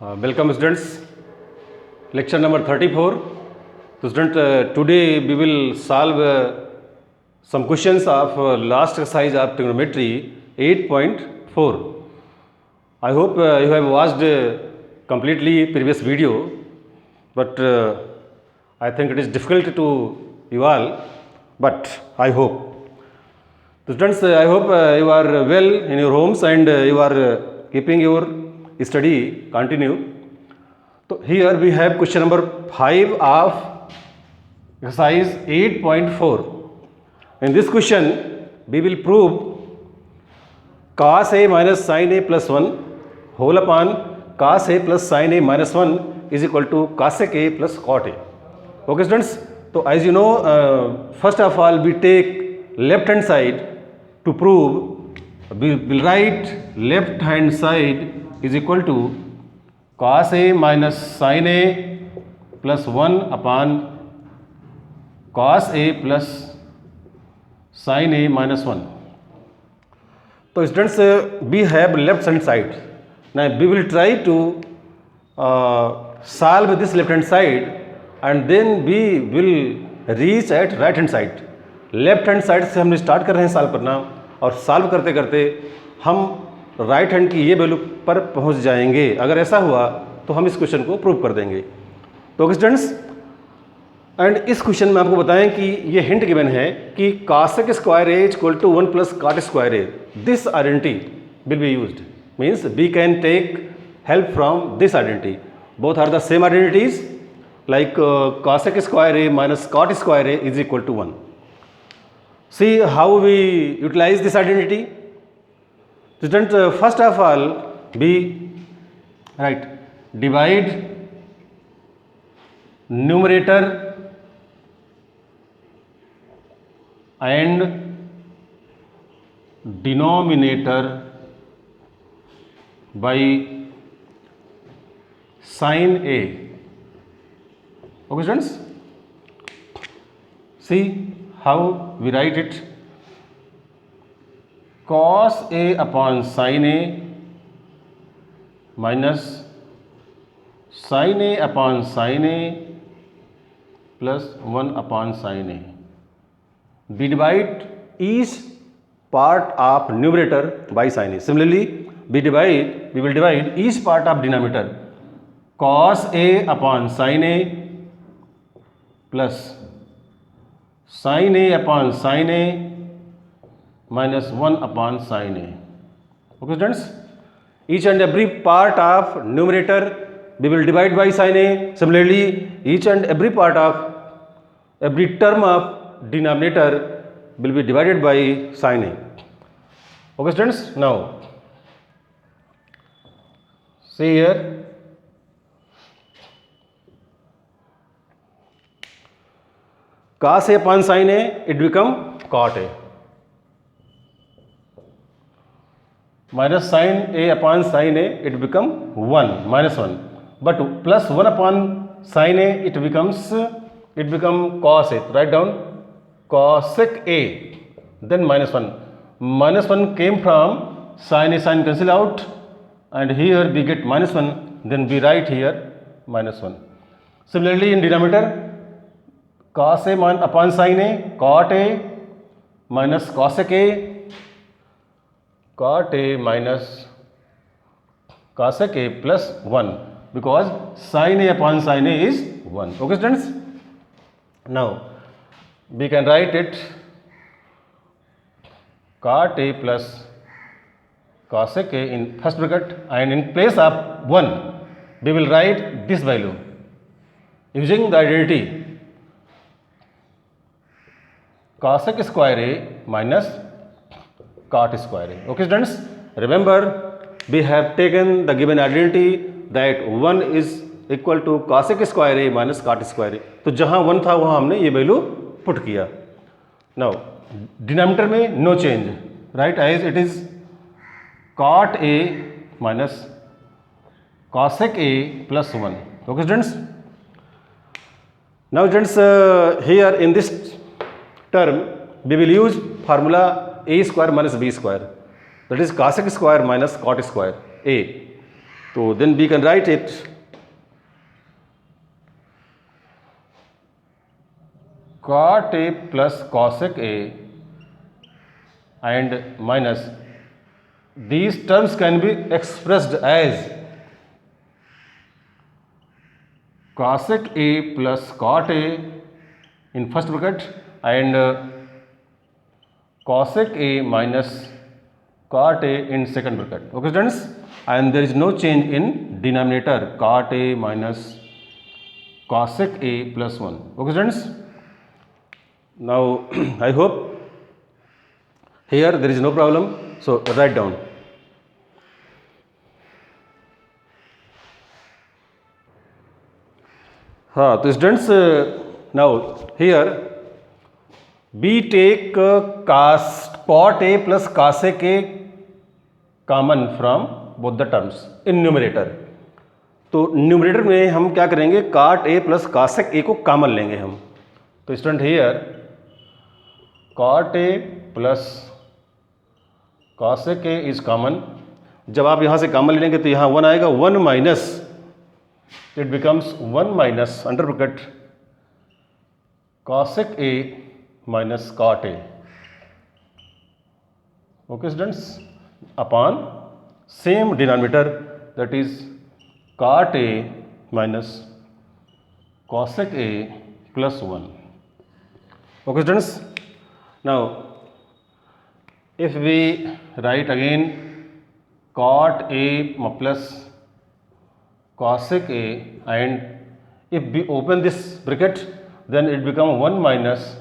Welcome students, lecture number 34. So student, today we will solve some questions of last exercise of trigonometry 8.4. I hope you have watched completely previous video, but I think it is difficult to you all, but I hope. So students, I hope you are well in your homes and you are keeping your study continue. So here we have question number 5 of exercise 8.4. In this question, we will prove cos A minus sin A plus 1 whole upon cos A plus sin A minus 1 is equal to cosec A plus cot A. Okay students, so as you know, first of all we take left hand side to prove. We will write left hand side is equal to cos A minus sin A plus 1 upon cos A plus sin A minus 1. So students, we have left hand side. Now we will try to solve this left hand side and then we will reach at right hand side. Left hand side से हम start कर रहे हैं solve करना और solve करते करते हम राइट हैंड की ये वैल्यू पर पहुंच जाएंगे. अगर ऐसा हुआ तो हम इस क्वेश्चन को प्रूव कर देंगे. तो स्टूडेंट्स, एंड इस क्वेश्चन में आपको बताएं कि ये हिंट गिवन है कि cosec square A equal to 1 plus cot square A. This identity will be used, means we can take help from this identity. Both are the same identities like cosec square A minus cot square A is equal to 1. See how we utilize this identity. Student, first of all we divide numerator and denominator by sin A. Okay students, see how we write it. Cos A upon sin A minus sin A upon sin A plus 1 upon sin A. We divide each part of numerator by sin A. Similarly, we will divide each part of denominator. Cos A upon sin A plus sin A upon sin A minus 1 upon sin A. Okay students, each and every part of numerator we will divide by sin A. Similarly, each and every part of every term of denominator will be divided by sin A. Okay students, now see here, cos A upon sin A, it become cot A. Minus sin A upon sin A, it become 1, minus 1. But plus 1 upon sin A, it become cos A. Write down cosec A, then minus 1. Minus 1 came from sin A, sin cancel out, and here we get minus 1, then we write here minus 1. Similarly, in denominator, cos A upon sin A, cot A minus cosec A, cot A minus cosec A plus 1, because sin A upon sin A is 1. Okay students, now we can write it cot A plus cosec A in first bracket, and in place of 1 we will write this value using the identity cosec square A minus cot square A. Okay students, remember we have taken the given identity that 1 is equal to cosec square A minus cot square A. तो जहाँ 1 था वहाँ हमने ये value put किया. Now denominator में no change, right, as it is cot A minus cosec A plus 1. Okay students, now students, here in this term we will use formula A square minus B square, that is cosec square minus cot square A. तो then we can write it cot A plus cosec A and minus these terms can be expressed as cosec A plus cot A in first bracket and cosec A minus cot A in second bracket. Okay students, and there is no change in denominator, cot A minus cosec A plus 1. Okay students, now I hope here there is no problem, so write down. हाँ, तो students now here we take cot A plus cosec A common from both the terms in numerator. तो numerator में हम क्या करेंगे, cot A plus cosec A को common लेंगे हम. तो student here cot A plus cosec A is common. जब आप यहाँ से कॉमन लेंगे तो यहाँ 1 आएगा, 1 minus it becomes 1 minus under bracket cosec A minus cot A. Okay students, upon same denominator, that is cot A minus cosec A plus 1. Okay students, now if we write again cot A plus cosec A and if we open this bracket, then it become 1 minus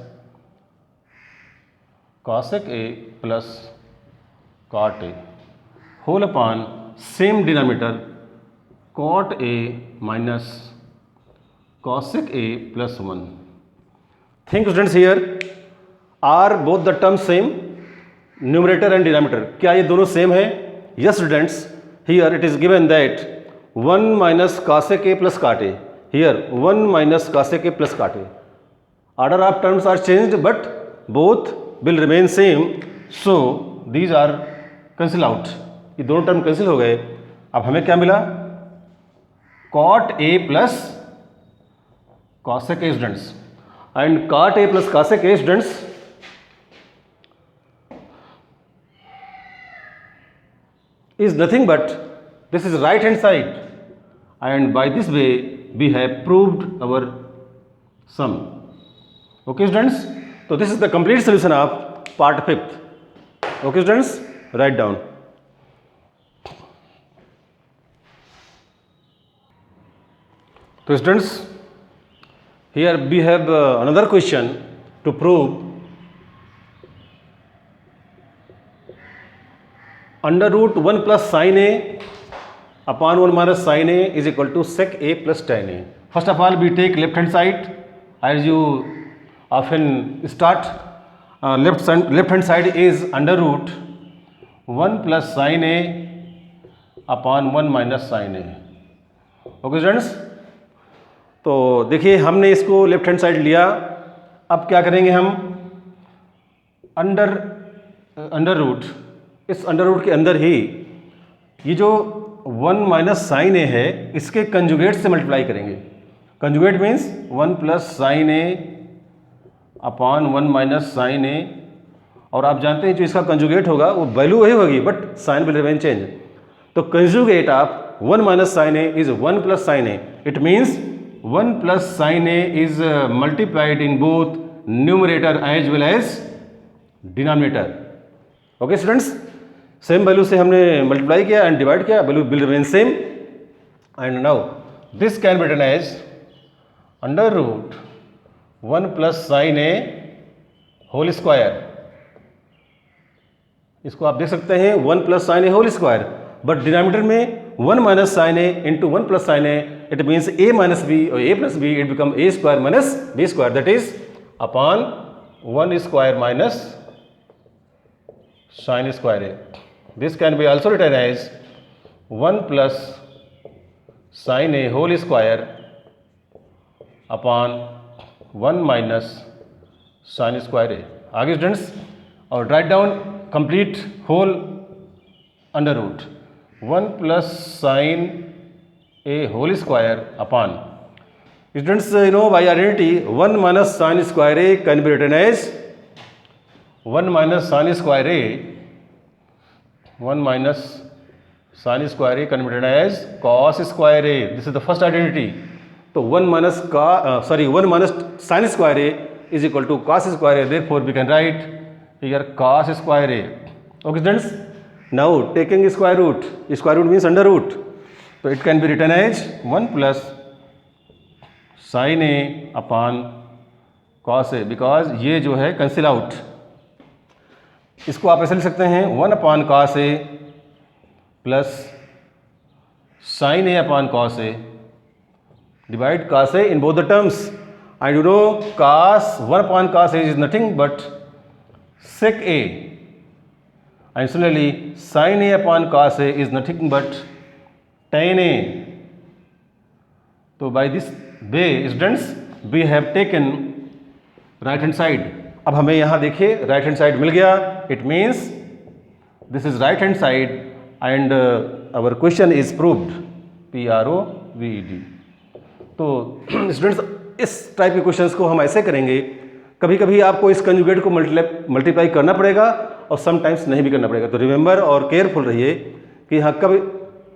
cosec A plus cot A whole upon same denominator cot A minus cosec A plus 1. Think students, here are both the terms same, numerator and denominator. क्या ये दोनों same है? Yes students, here it is given that 1 minus cosec A plus cot A. Here 1 minus cosec A plus cot A. Order of terms are changed but both will remain same. So these are cancel out. ये दोनों term cancel हो गए. अब हमें क्या मिला? cot A plus cosec A students. And cot A plus cosec A students is nothing but this is right hand side, and by this way we have proved our sum. Okay students, so this is the complete solution of part 5th. Okay students, write down. So students, here we have another question to prove under root 1 plus sin A upon 1 minus sin A is equal to sec A plus tan A. First of all, we take left hand side as you often start. Left hand side is under root 1 plus sin A upon 1 minus sin A. Okay students, तो देखिए हमने इसको left hand side लिया. अब क्या करेंगे हम, under root, इस अंडर रूट के अंदर ही ये जो 1 माइनस साइन ए है इसके कंजुगेट से मल्टीप्लाई करेंगे. कंजुगेट मीन्स 1 प्लस साइन ए अपॉन 1 माइनस साइन ए, और आप जानते हैं जो इसका कंजुगेट होगा वो वैल्यू वही होगी but sine will remain change. तो conjugate of 1 minus sine A is 1 plus sine A. It means 1 plus sin A is multiplied in both numerator as well as denominator. Okay students, same value से हमने multiply किया and divide किया, value will remain same. And now this can be written as under root 1 plus sine A whole square. इसको आप देख सकते हैं 1 plus sine A whole square, but denominator में 1 minus sin A into 1 plus sin A, it means A minus B or A plus B, it become A square minus B square, that is upon 1 square minus sin square A. This can be also written as 1 plus sin A whole square upon 1 minus sin square A. आगे students, और write down complete whole under root 1 plus sin a whole square upon. Students, by identity, 1 minus sin square a can be written as 1 minus sin square a, 1 minus sin square a can be written as cos square a. This is the first identity. So 1 minus 1 minus sin square a is equal to cos square a. Therefore, we can write here cos square a. Okay, students. Now taking square root means under root. So it can be written as 1 plus sin a upon cos a, because ये जो है cancel out. इसको आप ऐसे लिख सकते हैं 1 upon cos a plus sin a upon cos a. Divide cos a in both the terms, and you know cos 1 upon cos a is nothing but sec a, and similarly sin a upon cos a is nothing but tan a. So by this way, students, we have taken right hand side. अब हमें यहाँ देखिए right hand side मिल गया. It means this is right hand side and our question is proved. PROVED. तो students, इस type के questions को हम ऐसे करेंगे. कभी कभी आपको इस कंजुगेट को मल्टीप्लाई करना पड़ेगा और समटाइम्स नहीं भी करना पड़ेगा. तो रिमेंबर और केयरफुल रहिए कि हाँ कब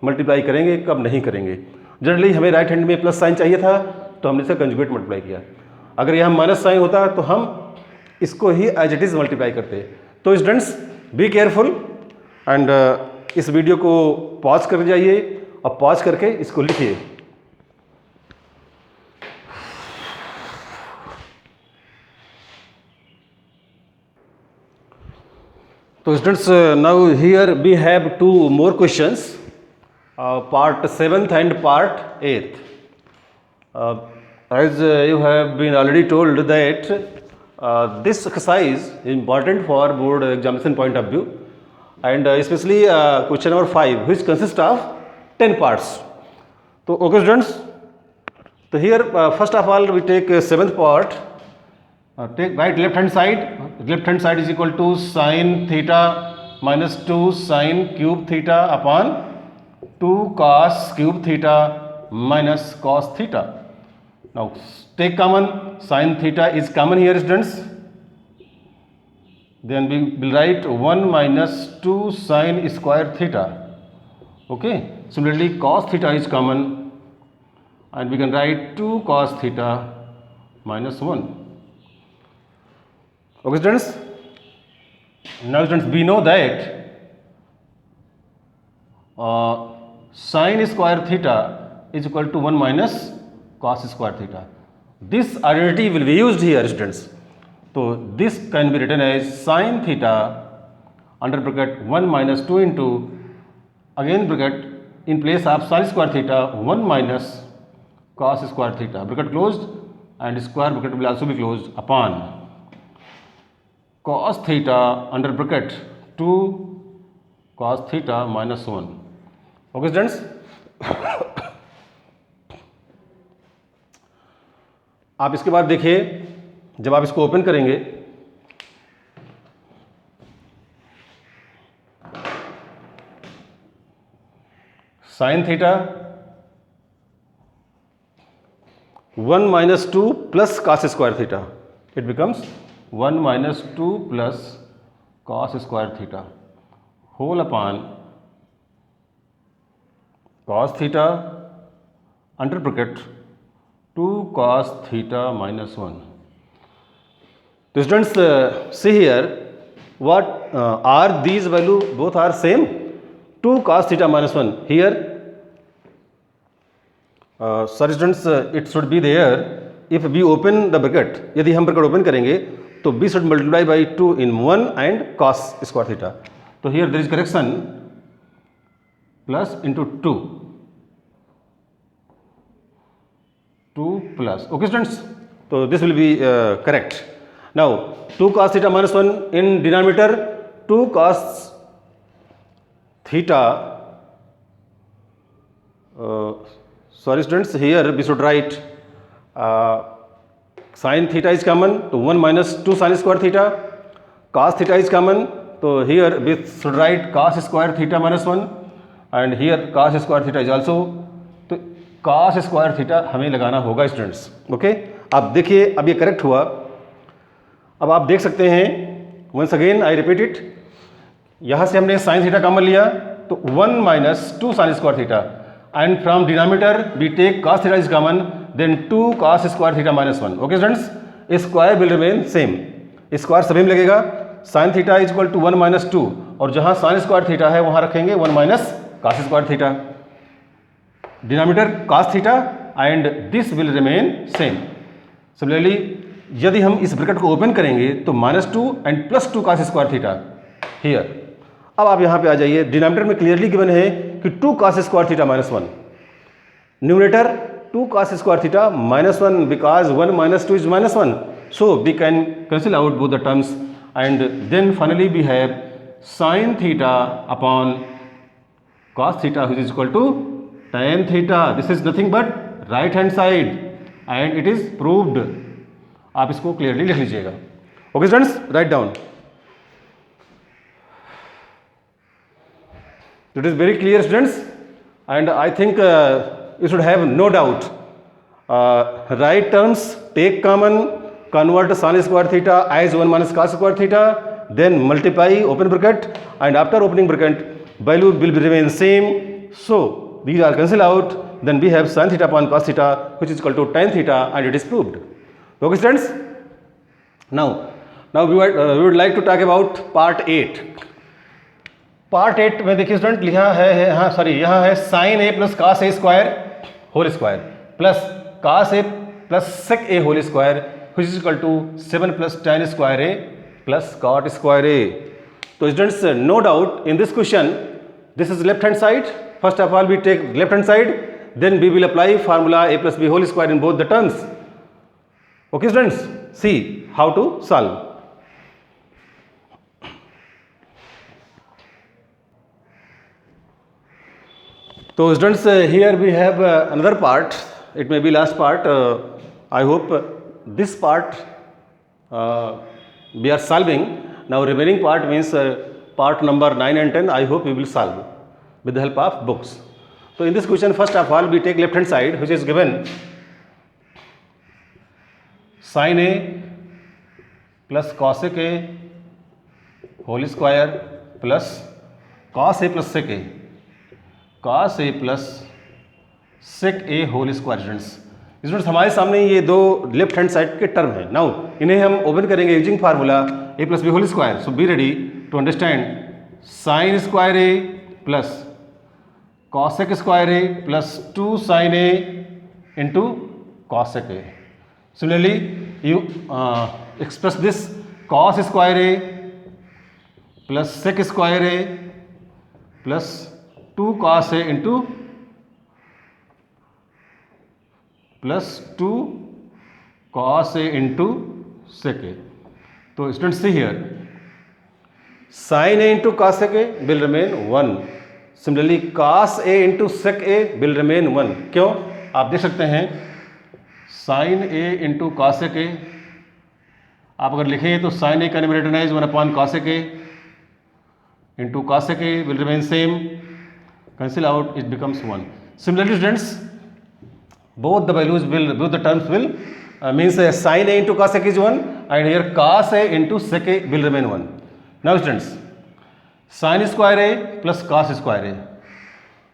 मल्टीप्लाई करेंगे कब नहीं करेंगे. जनरली हमें राइट हैंड में प्लस साइन चाहिए था तो हमने इसे कंजुगेट मल्टीप्लाई किया. अगर यहाँ माइनस साइन होता तो हम इसको ही एज इट इज़ मल्टीप्लाई करते. तो स्टूडेंट्स, बी केयरफुल एंड इस वीडियो को पॉज कर जाइए और पॉज करके इसको लिखिए. तो students, now here we have 2 more questions, part 7th and part 8th. As you have been already told that this exercise is important for board examination point of view, and especially question number 5, which consists of 10 parts. So okay students, so here first of all we take 7th part. Take right left hand side. Left hand side is equal to sin theta minus 2 sin cube theta upon 2 cos cube theta minus cos theta. Now take common. Sin theta is common here, students. Then we will write 1 minus 2 sin square theta. Okay. Similarly, cos theta is common, and we can write 2 cos theta minus 1. Okay, students. Now, students, we know that sin square theta is equal to 1 minus cos square theta. This identity will be used here, students. So this can be written as sin theta under bracket 1 minus 2 into again bracket in place of sin square theta 1 minus cos square theta, bracket closed, and square bracket will also be closed, upon cos theta under bracket 2 cos theta minus 1. Okay, students. आप इसके बाद देखिए, जब आप इसको open करेंगे sin theta 1 minus 2 plus cos square theta, it becomes 1 minus 2 plus cos square theta whole upon cos theta under bracket 2 cos theta minus 1. So students, see here what are these value, both are same. 2 cos theta minus 1 here, sorry students, it should be there if we open the bracket. यदि हम bracket open करेंगे तो b should multiply by 2 in 1 and cos square theta. So here there is correction, plus into 2 plus. Okay students, so this will be correct. Now 2 cos theta minus 1 in denominator, 2 cos theta, sorry students, here we should write sin theta is common, so 1 minus 2 sin square theta. Cos theta is common, so here we should write cos square theta minus 1. And here cos square theta is also, तो cos square theta हमें लगाना होगा students. Okay, आप देखिए अब ये correct हुआ। अब आप देख सकते हैं, once again I repeat it, यहाँ से हमने साइन थीटा कॉमन लिया तो 1 minus 2 sine square theta, and from denominator we take cos theta is common, then 2 cos square theta minus 1। Okay students, square will remain same, square सभी में लगेगा। Sine theta is equal to 1 minus 2, और जहाँ sign square theta है वहाँ रखेंगे 1 minus cos square theta, denominator cos theta and this will remain same. Similarly यदि हम इस ब्रैकेट को ओपन करेंगे तो -2 and +2 cos square theta here. अब आप यहाँ पे आ जाइए, डिनोमिनेटर में क्लियरली गिवन है कि 2 cos square theta -1, numerator 2 cos square theta -1, because 1 minus 2 is -1, so we can cancel out both the terms, and then finally we have sin theta upon cos theta which is equal to tan theta. This is nothing but right hand side and it is proved. आप इसको clearly लिख लीजिएगा। Okay students, write down. It is very clear students, and I think you should have no doubt. Right terms take common, convert sin square theta as 1 minus cos square theta, then multiply open bracket, and after opening bracket value will remain same, so these are cancelled out, then we have sin theta upon cos theta which is equal to tan theta, and it is proved. Okay students, now we would like to talk about part 8. Part 8 में देखिए student लिखा है, हाँ sorry, यहाँ है sine A plus cos A square whole square plus cos A plus sec A whole square which is equal to 7 plus tan square A plus cot square A. तो students, no doubt in this question this is left hand side, first of all we take left hand side, then we will apply formula A plus B whole square in both the terms. Okay students, see how to solve. So students, here we have another part, it may be last part, I hope this part we are solving. Now remaining part means part number 9 and 10 I hope we will solve with the help of books. So in this question first of all we take left hand side which is given sin A plus cosec A whole square plus cos A plus sec A, cos A plus sec A whole square. Students हमारे सामने ये दो left hand side के term है। Now इन्हें हम open करेंगे using formula A plus B whole square. So be ready to understand sine square A plus cosec square A plus 2 sin A into cosec A. Similarly you express this cos square A plus sec square A plus 2 cos A into plus 2 cos A into sec A। तो students see here sin A into cos A will remain 1, similarly cos A into sec A will remain 1। क्यों? आप देख सकते हैं sin A into cos A, आप अगर लिखें तो sin A का numerator is 1 upon cos A into cos A will remain same, cancel out, it becomes 1. Similarly students, both the terms will means sin A into cos A is 1 and here cos A into sec A will remain 1. Now students, sin square A plus cos square A,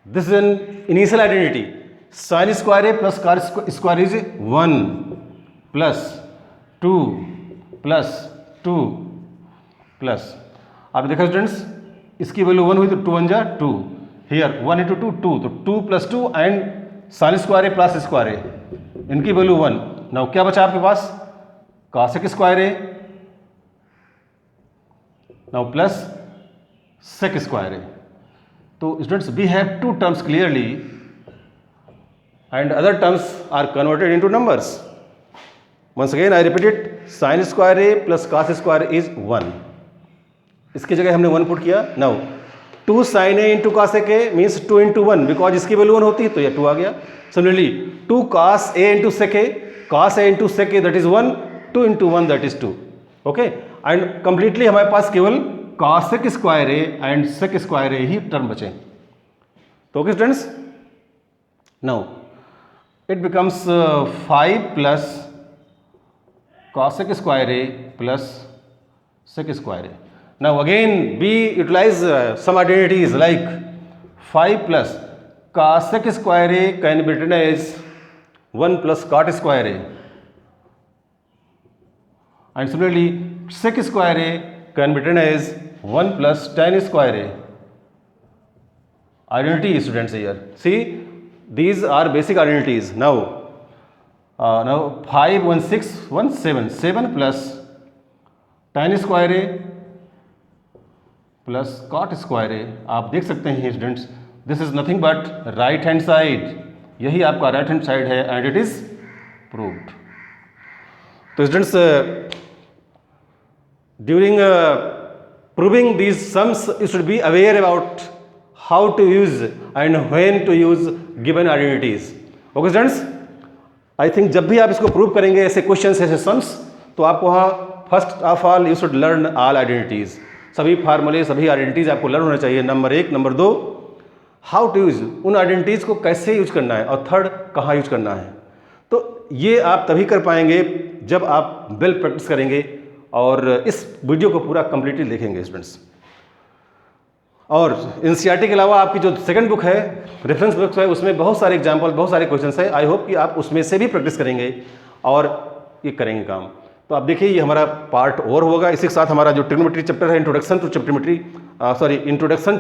this is an initial identity. Sin square A plus cos square is 1 plus 2 plus 2 plus, आप देखा students इसकी value 1 हुई तो 2 1 जा 2, here 1 into 2 2, तो 2 plus 2 and sine square A plus square A, इनकी value 1। Now क्या बचा आपके पास? Cosec square A now plus sec square A. तो students we have two terms clearly and other terms are converted into numbers. Once again I repeat it, sine square A plus cos square is 1, इसकी जगह हमने 1 put किया। Now 2 sin A into cos A means 2 into 1, because इसकी value 1 होती है तो ये 2 आ गया। Similarly 2 cos A into sec A, cos A into sec A that is 1, 2 into 1 that is 2। Okay, and completely हमारे पास केवल cosec square A and sec square A he term बचे। तो okay students, now it becomes 5 plus cosec square a plus sec square a. Now again we utilize some identities like 5 plus cosec square a can be written as 1 plus cot square a, and similarly sec square a can be written as 1 plus tan square a. Identity students here. See, these are basic identities. Now 5 1 6 1 7 7 plus tan square a plus cot square a. आप देख सकते हैं students, this is nothing but right hand side, यही आपका right hand side है and it is proved. तो students, during proving these sums you should be aware about how to use and when to use given identities. Okay students, I think जब भी आप इसको prove करेंगे ऐसे questions, ऐसे sums, तो आपको वहाँ first of all you should learn all identities. सभी फार्मूले, सभी आइडेंटिटीज आपको लर्न होना चाहिए. Number 1. Number 2, how to use, उन आइडेंटिटीज को कैसे यूज करना है. और थर्ड, कहाँ यूज करना है. तो ये आप तभी कर पाएंगे जब आप वेल प्रैक्टिस करेंगे और इस वीडियो को पूरा कंप्लीटली देखेंगे स्टूडेंट्स. और एनसीईआरटी के अलावा आपकी जो सेकंड बुक है, रेफरेंस बुक है, उसमें बहुत सारे एग्जाम्पल, बहुत सारे क्वेश्चंस है. आई होप कि आप उसमें से भी प्रैक्टिस करेंगे और ये करेंगे काम. तो आप देखिए, ये हमारा पार्ट और होगा. इसी के साथ हमारा जो ट्रिग्नोमेट्री चैप्टर है, introduction to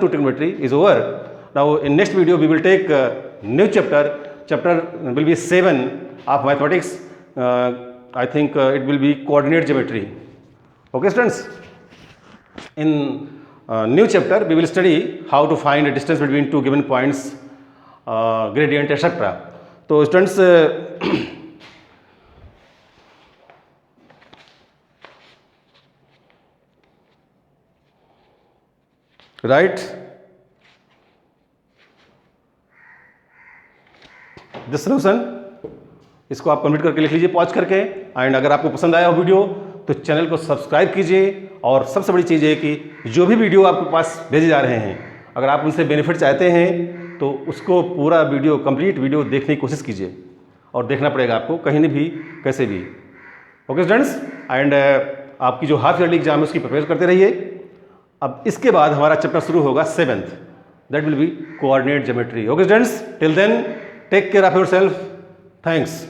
trigonometry is over. Now in next video we will take new chapter will be 7 of mathematics. I think it will be coordinate geometry. Okay students, in new chapter we will study how to find a distance between two given points, gradient etc. So students, write the solution. इसको आप complete करके लिख लीजिए pause करके. And अगर आपको पसंद आया हो वीडियो तो चैनल को सब्सक्राइब कीजिए. और सबसे बड़ी चीज़ है कि जो भी वीडियो आपके पास भेजे जा रहे हैं, अगर आप उनसे बेनिफिट चाहते हैं तो उसको पूरा वीडियो, कंप्लीट वीडियो देखने की कोशिश कीजिए. और देखना पड़ेगा आपको कहीं भी, कैसे भी. ओके स्टूडेंट्स, एंड आपकी जो हाफ ईयरली एग्जाम है उसकी प्रिपेयर करते रहिए. अब इसके बाद हमारा चैप्टर शुरू होगा 7th, that will be coordinate geometry. Okay students, till then take care of yourself. Thanks.